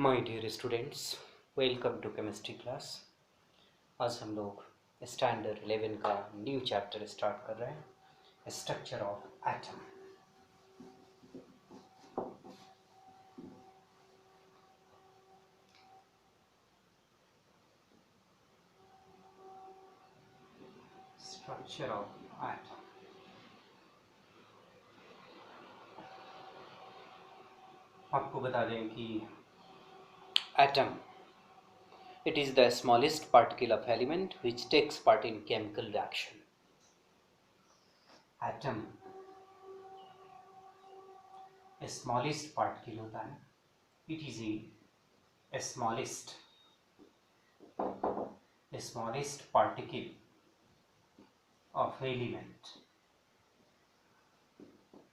My dear students, welcome to chemistry class. आज हम लोग स्टैंडर्ड 11 का न्यू चैप्टर स्टार्ट कर रहे हैं, structure of atom. Structure of atom. आपको बता दें कि atom it is the smallest particle of element which takes part in chemical reaction. Atom smallest particle होता है, it is a smallest particle of element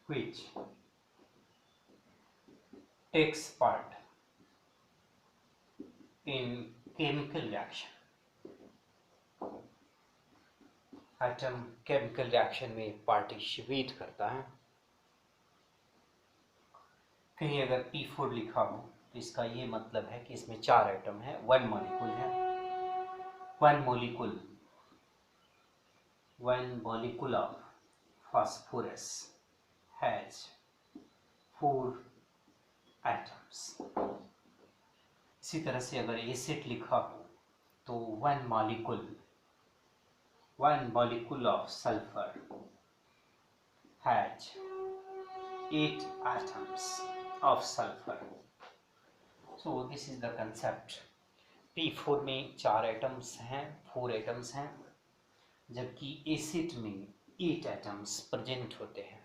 which takes part in chemical reaction. Atom chemical reaction में participate करता है। कहीं अगर P4 लिखा हो तो इसका ये मतलब है कि इसमें 4 एटम है, वन मॉलिक्यूल है। One molecule of phosphorus has 4 atoms. इसी तरह से अगर एसिड लिखा हो तो one molecule of sulfur has 8 atoms of sulfur. So this is the concept. P4 में 4 एटम्स हैं, 4 एटम्स हैं, जबकि एसिड में 8 एटम्स प्रेजेंट होते हैं।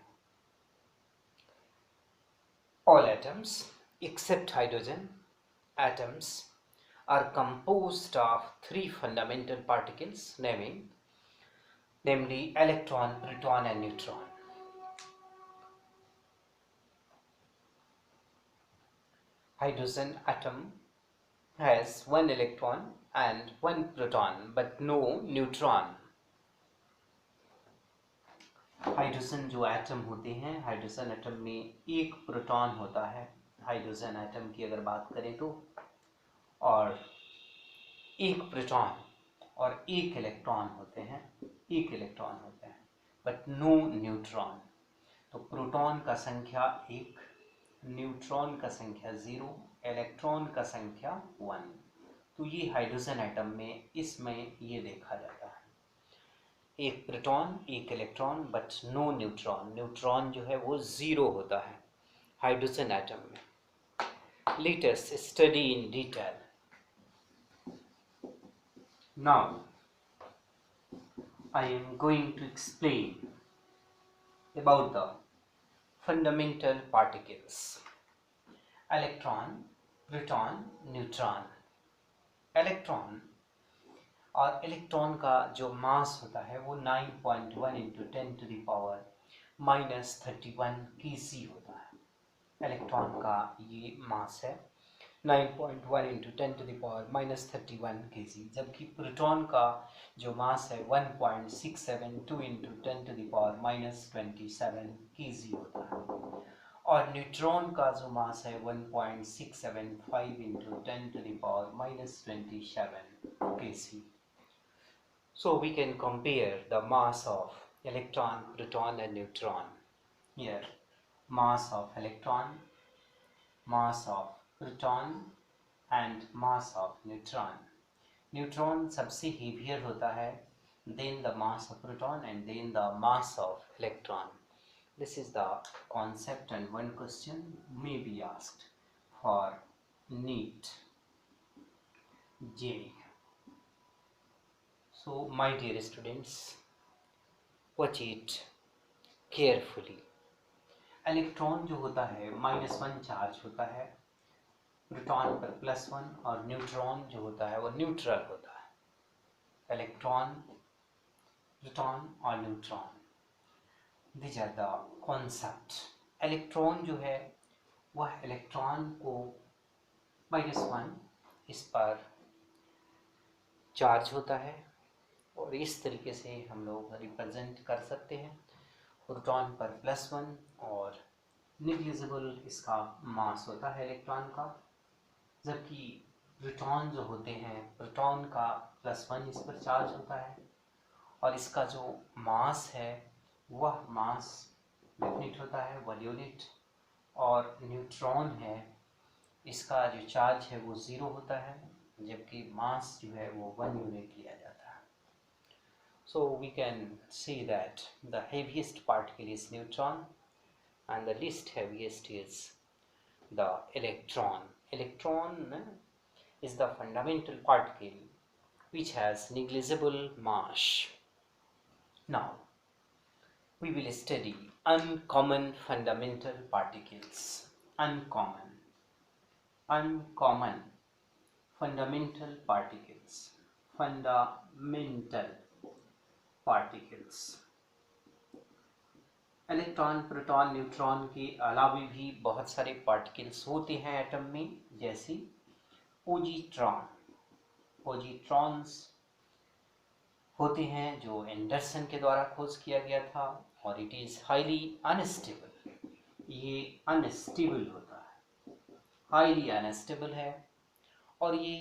All atoms except hydrogen atoms are composed of 3 fundamental particles, namely electron, proton and neutron. Hydrogen atom has 1 electron and 1 proton but no neutron. Hydrogen जो atom होते हैं, hydrogen atom में 1 proton होता है hydrogen atom की अगर बात करें तो, और 1 प्रोटॉन और 1 इलेक्ट्रॉन होते हैं, बट नो न्यूट्रॉन। तो प्रोटॉन का संख्या 1, न्यूट्रॉन का संख्या 0, इलेक्ट्रॉन का संख्या 1। तो ये हाइड्रोजन एटम में इसमें ये देखा जाता है, 1 proton 1 electron but no neutron. Neutron जो है वो 0 होता है हाइड्रोजन एटम में। Let us study in detail. Now I am going to explain about the fundamental particles: electron, proton, neutron। Electron और इलेक्ट्रॉन का जो मास होता है वो 9.1 into 10 to the power -31 kg होता है। इलेक्ट्रॉन का ये मास है 9.1 into 10 to the power -31 kg, जबकि प्रोटॉन का जो मास है 1.672 into 10 to the power -27 kg होता है, और न्यूट्रॉन का जो मास है 1.675 into 10 to the power -27 kg. So we can compare the mass of electron, proton and neutron. Here, mass of electron, mass of proton and mass of neutron. Neutron सबसे heavier होता है, then the mass of proton and then the mass of electron. This is the concept and one question may be asked for NEET JEE. So my dear students, watch it carefully. Electron जो होता है -1 charge होता है, proton पर +1, और neutron जो होता है वो न्यूट्रल होता है। इलेक्ट्रॉन, प्रोटॉन और neutron, this are the concept. Electron जो है वह इलेक्ट्रॉन को -1 इस पर चार्ज होता है, और इस तरीके से हम लोग रिप्रेजेंट कर सकते हैं। प्रोटॉन पर +1 और निग्लिजिबल इसका मास होता है इलेक्ट्रॉन का, जबकि प्रोटॉन जो होते हैं, प्रोटॉन का +1 इस पर चार्ज होता है और इसका जो मास है वह मास डेफिनेट होता है 1 यूनिट, और न्यूट्रॉन है इसका जो चार्ज है वो 0 होता है, जबकि मास जो है वो 1 यूनिट लिया जाता है. So we can see that the heaviest particle is neutron and the least heaviest is the electron. Electron is the fundamental particle which has negligible mass. Now we will study uncommon fundamental particles. Uncommon fundamental particles. Fundamental particles. Electron, proton, neutron के अलावा भी बहुत सारे particles होते हैं atom में, जैसे positron. पोजिट्रॉन्स होते हैं जो एंडरसन के द्वारा खोज किया गया था और इट इज़ हाईली अनस्टेबल. ये अनस्टेबल होता है, हाईली अनस्टेबल है, और ये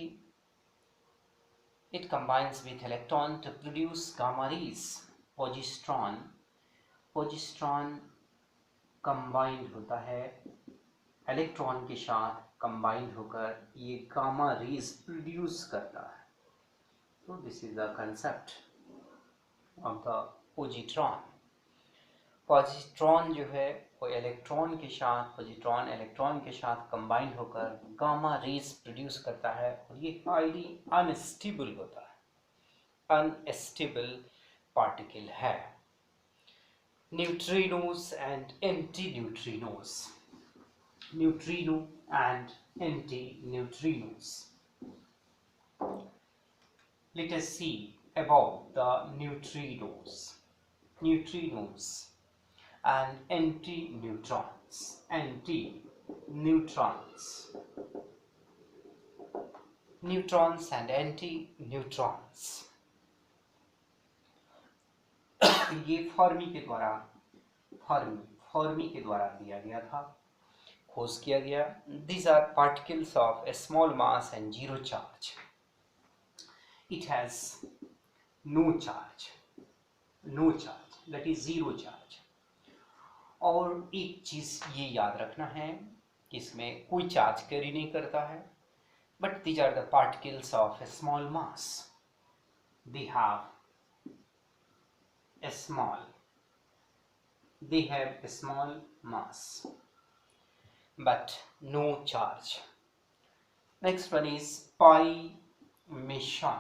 it combines with electron to produce gamma rays. Positron combined होता है इलेक्ट्रॉन के साथ, कंबाइंड होकर ये गामा रेज प्रोड्यूस करता है. तो this is the concept of the positron. Positron जो है वो इलेक्ट्रॉन के साथ कंबाइंड होकर गामा रेज प्रोड्यूस करता है और ये हाईली अनस्टेबल होता है, अनस्टेबल पार्टिकल है. Neutrinos and antineutrinos. Neutrino and antineutrinos. Let us see about the neutrinos. Neutrinos and antineutrons. Antineutrons. Neutrons and antineutrons. ये फर्मी के द्वारा दिया गया था, खोज किया गया. These are particles of a small mass and zero charge. It has no charge, that is zero charge. और एक चीज ये याद रखना है कि इसमें कोई चार्ज कैरी नहीं करता है. But these are the particles of a small mass. They have a small mass but no charge. Next one is pi meson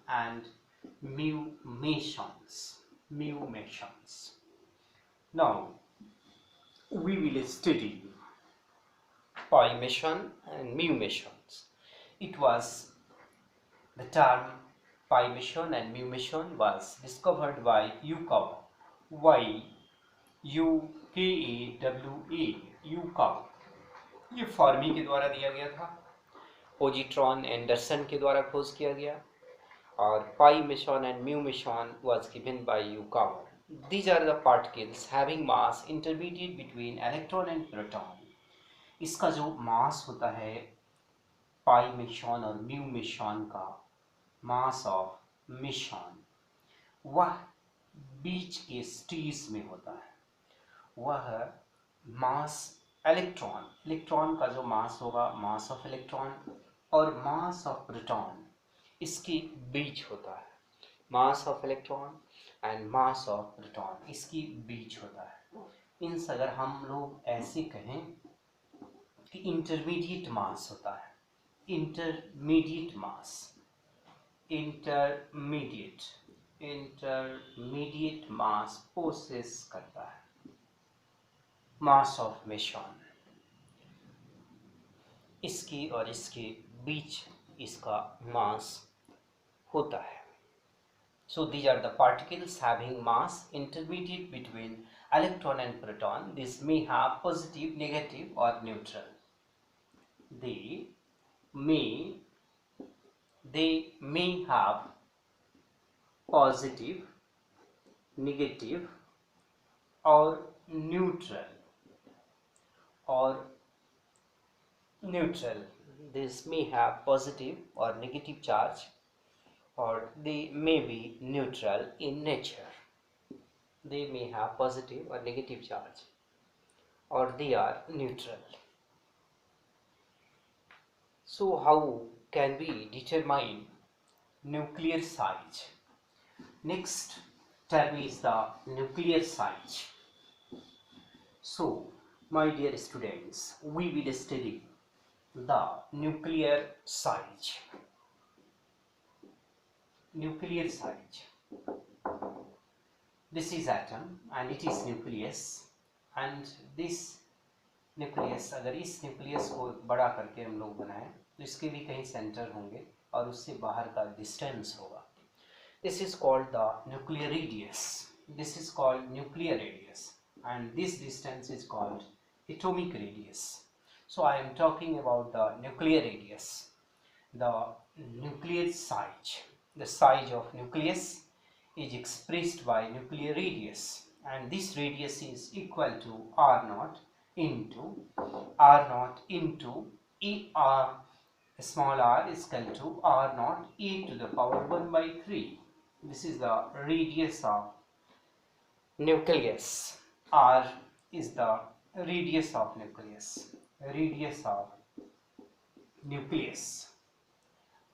and mu mesons. Now we will study pi meson and mu mesons. It was the term pi meson and mu meson was discovered by Yukawa. Yukawa. ये Fermi के द्वारा दिया गया था. Positron Anderson के द्वारा खोज किया गया और pi meson and mu meson was given by Yukawa. These are the particles having mass intermediate between electron and proton. इसका जो मास होता है पाई मेसन और म्यू मेसन का, मास ऑफ मेसन, वह बीच के स्टेज में होता है. वह मास इलेक्ट्रॉन का जो मास होगा, मास ऑफ इलेक्ट्रॉन और मास ऑफ प्रोटॉन, इसके बीच होता है. Mass of electron and mass of proton इसकी बीच होता है. मीन्स अगर हम लोग ऐसे कहें कि इंटरमीडिएट मास होता है, इंटरमीडिएट मास पोसेस करता है मास ऑफ मेसन. इसकी और इसके बीच इसका मास होता है. So these are the particles having mass intermediate between electron and proton. This may have positive, negative or neutral. They may have positive, negative or neutral, or neutral. This may have positive or negative charge, or they may be neutral in nature. They may have positive or negative charge, or they are neutral. So how can we determine nuclear size? Next term is the nuclear size. So, my dear students, we will study the nuclear size. Nuclear size. This is atom and it is nucleus, and this nucleus, अगर इस nucleus को बड़ा करके हम लोग बनाएं तो इसके भी कहीं सेंटर होंगे और उससे बाहर का डिस्टेंस होगा. This is called the nuclear radius. This is called nuclear radius and this distance is called atomic radius. So I am talking about the nuclear radius, the nuclear size. The size of nucleus is expressed by nuclear radius, and this radius is equal to r naught into e r, small r is equal to r naught e to the power 1 by 3. This is the radius of nucleus. R is the radius of nucleus,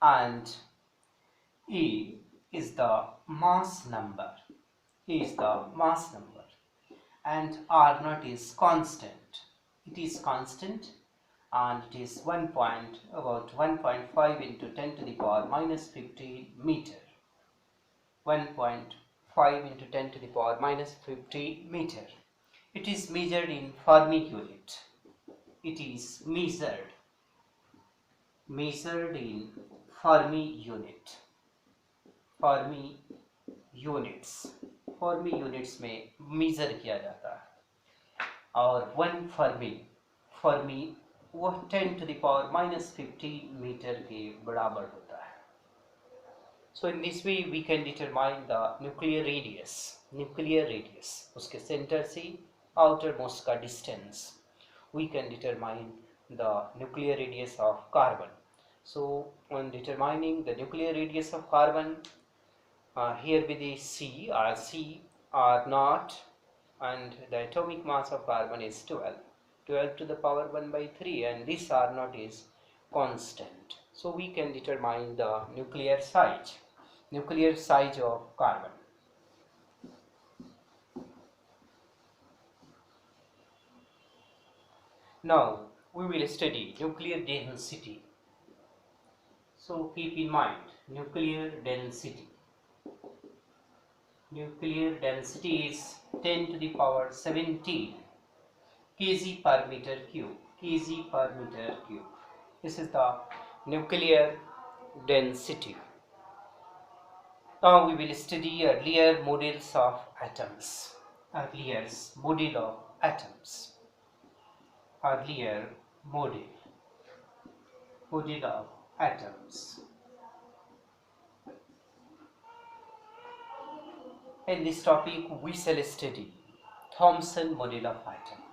and E is the mass number, and R naught is constant. It is constant, and it is about 1.5 into 10 to the power minus 15 meter. 1.5 into 10 to the power minus 50 meter. It is measured in Fermi unit. It is measured in Fermi unit. Fermi units में measure किया जाता है, और 1 Fermi वह 10 to the power minus 15 meter के बराबर होता है. So in this way we can determine the nuclear radius. उसके center से outermost का distance. We can determine the nuclear radius of carbon. So on determining the nuclear radius of carbon, here with the C R naught, and the atomic mass of carbon is 12 to the power 1 by 3, and this R naught is constant. So we can determine the nuclear size of carbon. Now we will study nuclear density. So keep in mind nuclear density. Nuclear density is 10 to the power 17 kg per meter cube. This is the nuclear density. Now we will study earlier models of atoms. Model of atoms. In this topic we shall study Thomson model of atom.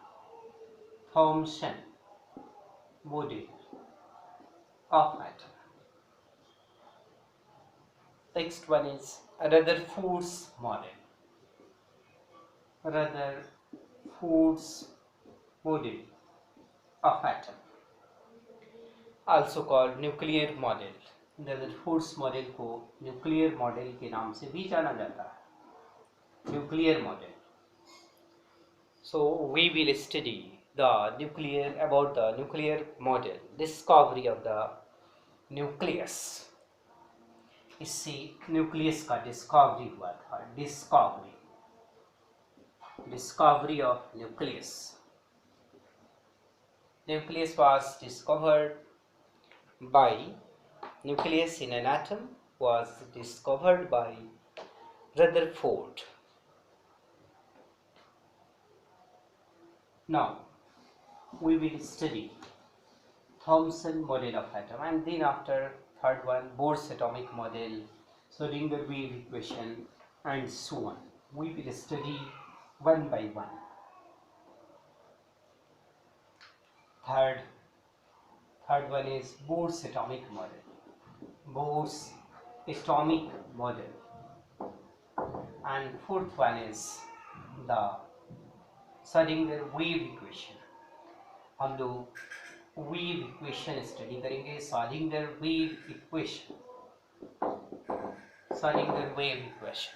Next one is Rutherford's model. Of atom, also called nuclear model. Rutherford's model को nuclear model के नाम से भी जाना जाता है. Nuclear model. So we will study about the nuclear model, discovery of the nucleus. इससे nucleus का discovery हुआ था. Discovery of nucleus. Nucleus was discovered by nucleus in an atom was discovered by Rutherford. Now we will study Thomson model of atom, and then after third one Bohr's atomic model, Schrödinger wave equation, and so on. We will study one by one. Third Third one is Bohr's atomic model. Bohr's atomic model. And fourth one is the Schrödinger wave equation. हम लोग wave equation study करेंगे. Schrödinger wave equation. Schrödinger wave equation.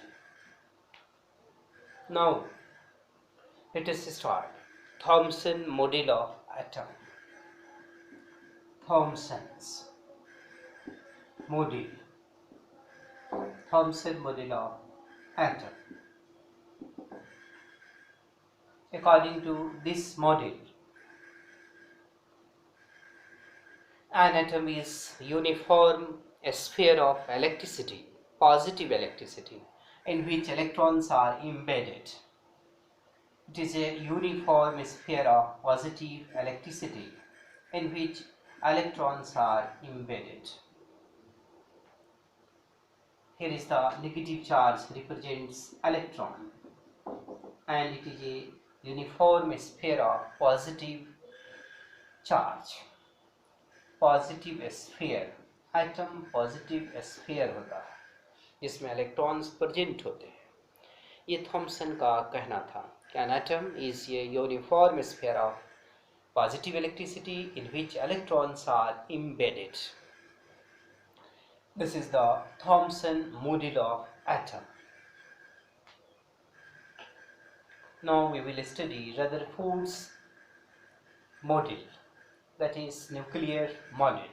Now let us start. Thomson model of atom. Thomson's model. Thomson model of atom. According to this model, an atom is uniform sphere of electricity, positive electricity, in which electrons are embedded. It is a uniform sphere of positive electricity in which electrons are embedded. Here is the negative charge represents electron, and it is a uniform sphere of positive charge. Positive sphere, atom positive sphere होता है जिसमें electrons present होते हैं. ये Thompson का कहना था कि an atom is a uniform sphere of positive electricity in which electrons are embedded. This is the Thomson model of atom. Now we will study Rutherford's model, that is nuclear model.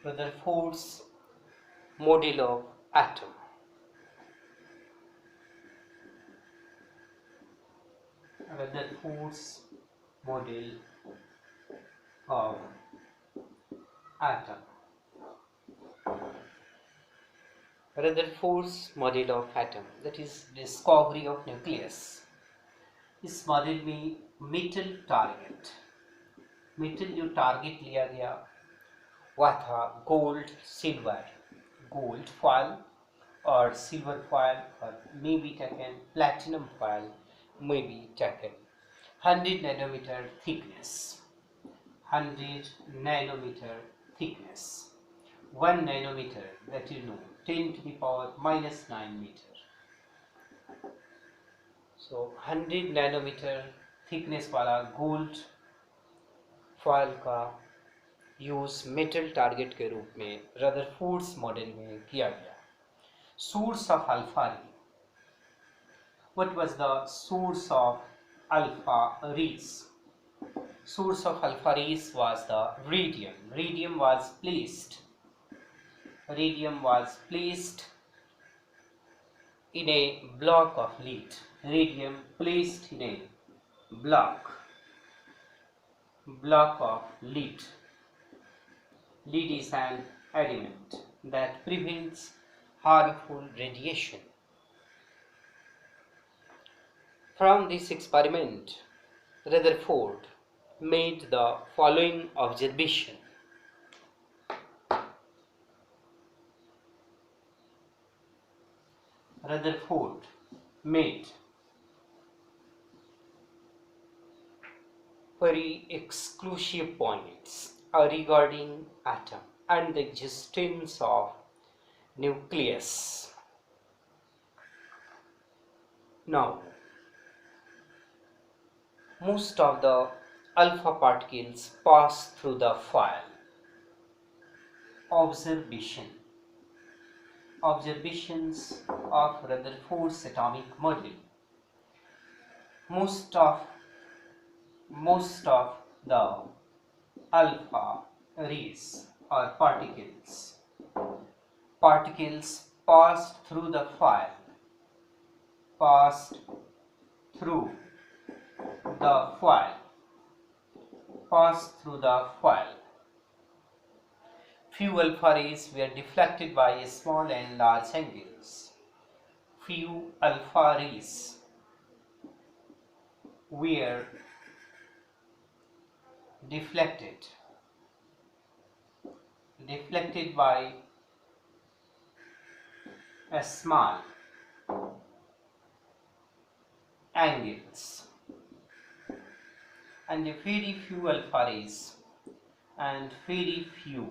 Rutherford's model of atom. Rutherford's model of atom. Rutherford's model of atom, that is discovery of nucleus. इस model में metal target, metal जो target लिया गया वह था gold silver, gold foil और silver foil और may be taken platinum foil, may be taken 100 nanometer thickness, 100 nanometer thickness, 1 nanometer, that you know, 10 to the power minus 9 meter. So 100 nanometer thickness वाला gold foil का use metal target के रूप में Rutherford's model में किया गया. Source of alpha ray. What was the source of alpha rays? Source of alpha rays was the radium. Radium was placed in a block of lead. Radium placed in a block of lead. Lead is an element that prevents harmful radiation. From this experiment, Rutherford made the following observation. Rutherford made very exclusive points regarding atom and the existence of nucleus. Now, most of the alpha particles pass through the foil. Observations of Rutherford's atomic model. Most of the alpha rays or particles passed through the foil. Passed through the foil. Few alpha rays were deflected by small and large angles. Few alpha rays were deflected by small angles, and very few alpha rays, and very few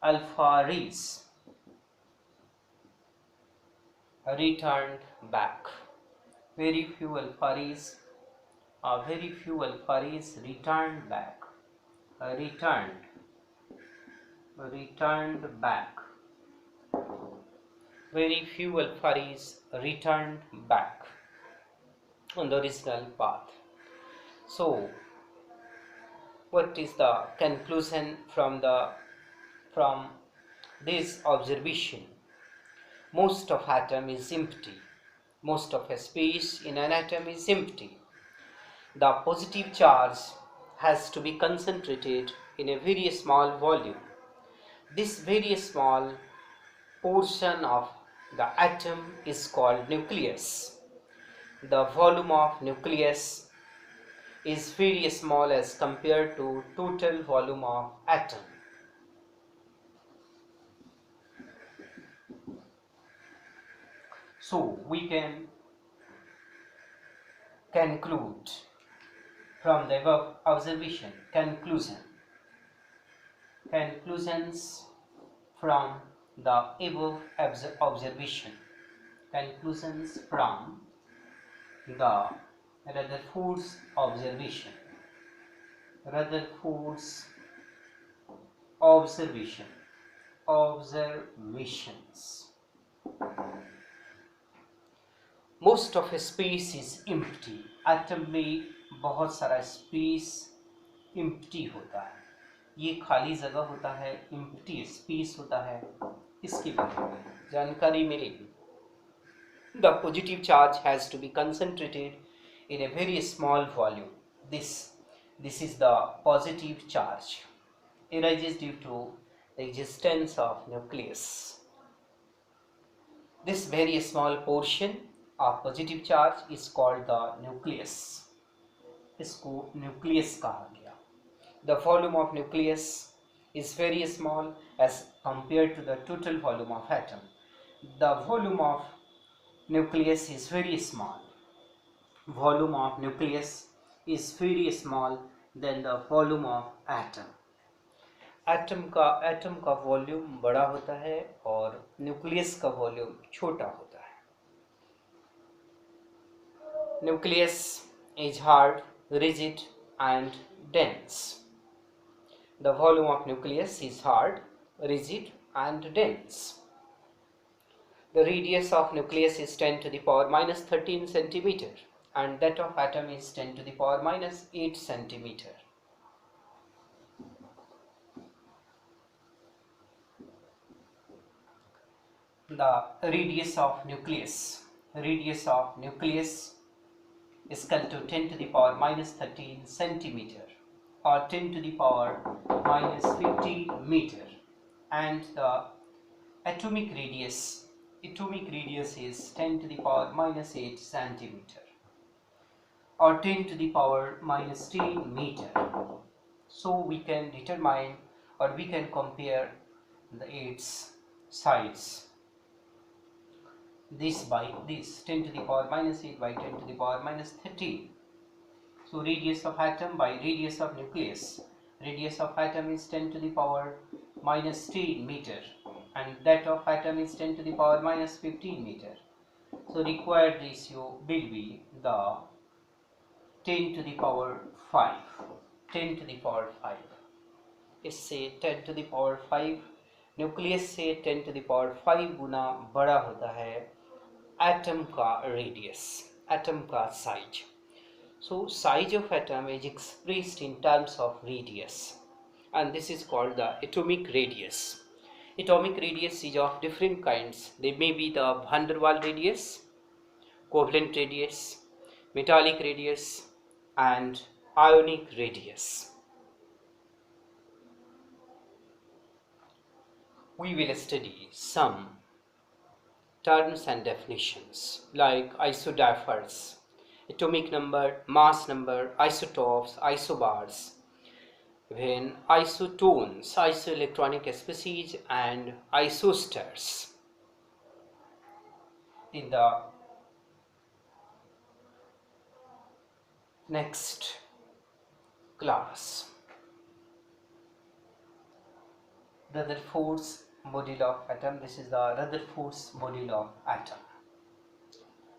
alpha rays returned back. Very few alpha rays, returned back, returned back. Very few alpha rays returned back on the original path. So, what is the conclusion from this observation? Most of atom is empty. Most of a space in an atom is empty. The positive charge has to be concentrated in a very small volume. This very small portion of the atom is called nucleus. The volume of nucleus is very small as compared to total volume of atom. So we can conclude from the above observation, conclusions from the above observation, conclusions from the Rutherford's observation, observations. Most of a space is empty. Atom में बहुत सारा space empty होता है, ये खाली जगह होता है, empty space होता है, इसके बारे में जानकारी मिलेगी. The positive charge has to be concentrated in a very small volume. This is the positive charge. Arises due to the existence of nucleus. This very small portion of positive charge is called the nucleus. इसको nucleus कहा गया. The volume of nucleus is very small as compared to the total volume of atom. The volume of nucleus is very small. Volume of nucleus is very small than the volume of atom. Atom का volume बड़ा होता है और nucleus का volume छोटा होता है. Nucleus is hard, rigid and dense. The volume of nucleus is hard, rigid and dense. The radius of nucleus is 10 to the power minus 13 centimeter and that of atom is 10 to the power minus 8 centimeter. The radius of nucleus is equal to 10 to the power minus 13 centimeter or 10 to the power minus 50 meter, and the atomic radius is 10 to the power minus 8 centimeter or 10 to the power minus 10 meter. So we can determine or we can compare the its sides. This by this 10 to the power minus 8 by 10 to the power minus 13. So radius of atom by radius of nucleus. Radius of atom is 10 to the power minus 10 meter and that of atom is 10 to the power minus 15 meter. So required ratio will be the 10 to the power 5. 10 to the power 5. इससे 10 to the power 5 nucleus से 10 to the power 5 गुना बड़ा होता है atom का radius, atom का size. So size of atom is expressed in terms of radius and this is called the atomic radius. Atomic radius is of different kinds. They may be the van der Waals radius, covalent radius, metallic radius and ionic radius. We will study some terms and definitions like isodiaphers, atomic number, mass number, isotopes, isobars, when isotones, isoelectronic species and isosters in the next class. Rutherford's model of atom. This is the Rutherford's model of atom.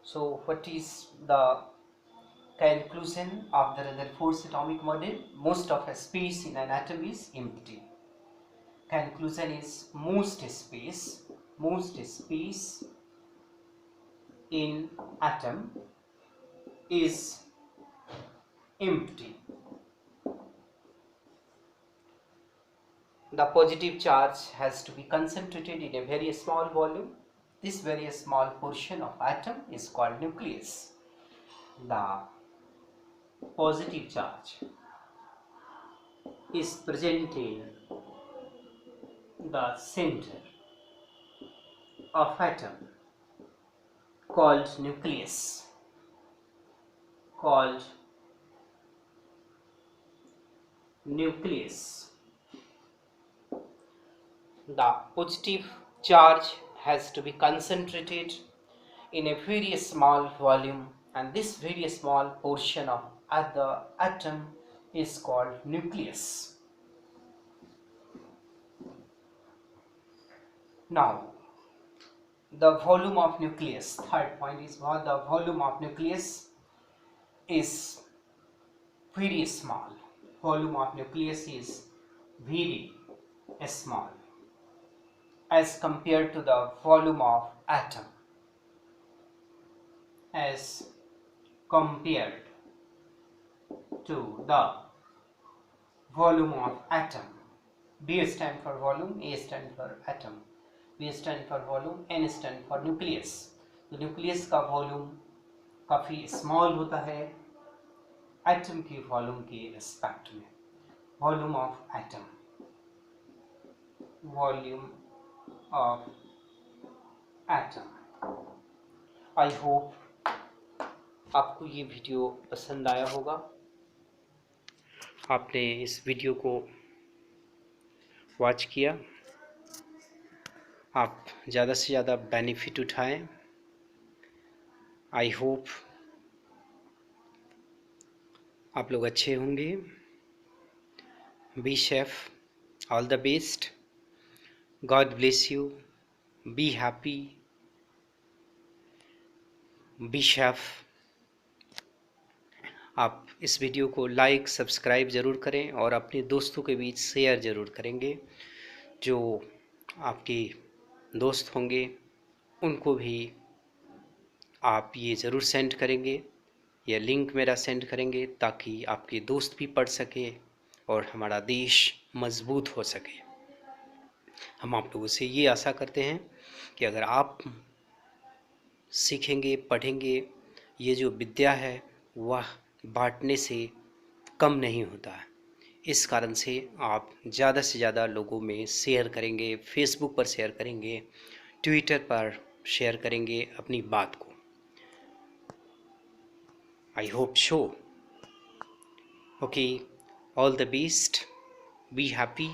So what is the conclusion of the Rutherford's atomic model? Most of a space in an atom is empty. Conclusion is most space in atom is empty. The positive charge has to be concentrated in a very small volume. This very small portion of atom is called nucleus. The positive charge is present in the center of atom called nucleus, The positive charge has to be concentrated in a very small volume, and this very small portion of the atom is called nucleus. Now, the volume of nucleus, third point is what the volume of nucleus is very small. Volume of nucleus is very small as compared to the volume of atom. As compared to the volume of atom. B stand for volume, A stand for atom, B stand for volume, N stand for nucleus. तो nucleus का volume काफ़ी small होता है atom के volume के respect में. Volume of atom, volume of atom. I hope आपको ये वीडियो पसंद आया होगा. आपने इस वीडियो को वॉच किया. आप ज़्यादा से ज़्यादा बेनिफिट उठाएं. आई होप आप लोग अच्छे होंगे. Be safe, all the best, God bless you, be happy, be safe. आप इस वीडियो को लाइक सब्सक्राइब ज़रूर करें और अपने दोस्तों के बीच शेयर ज़रूर करेंगे. जो आपके दोस्त होंगे उनको भी आप ये ज़रूर सेंड करेंगे, यह लिंक मेरा सेंड करेंगे ताकि आपके दोस्त भी पढ़ सके और हमारा देश मजबूत हो सके. हम आप लोगों से ये आशा करते हैं कि अगर आप सीखेंगे, पढ़ेंगे, ये जो विद्या है वह बांटने से कम नहीं होता है. इस कारण से आप ज़्यादा से ज़्यादा लोगों में शेयर करेंगे, फेसबुक पर शेयर करेंगे, ट्विटर पर शेयर करेंगे अपनी बात को. I hope so. Okay, all the best, be happy.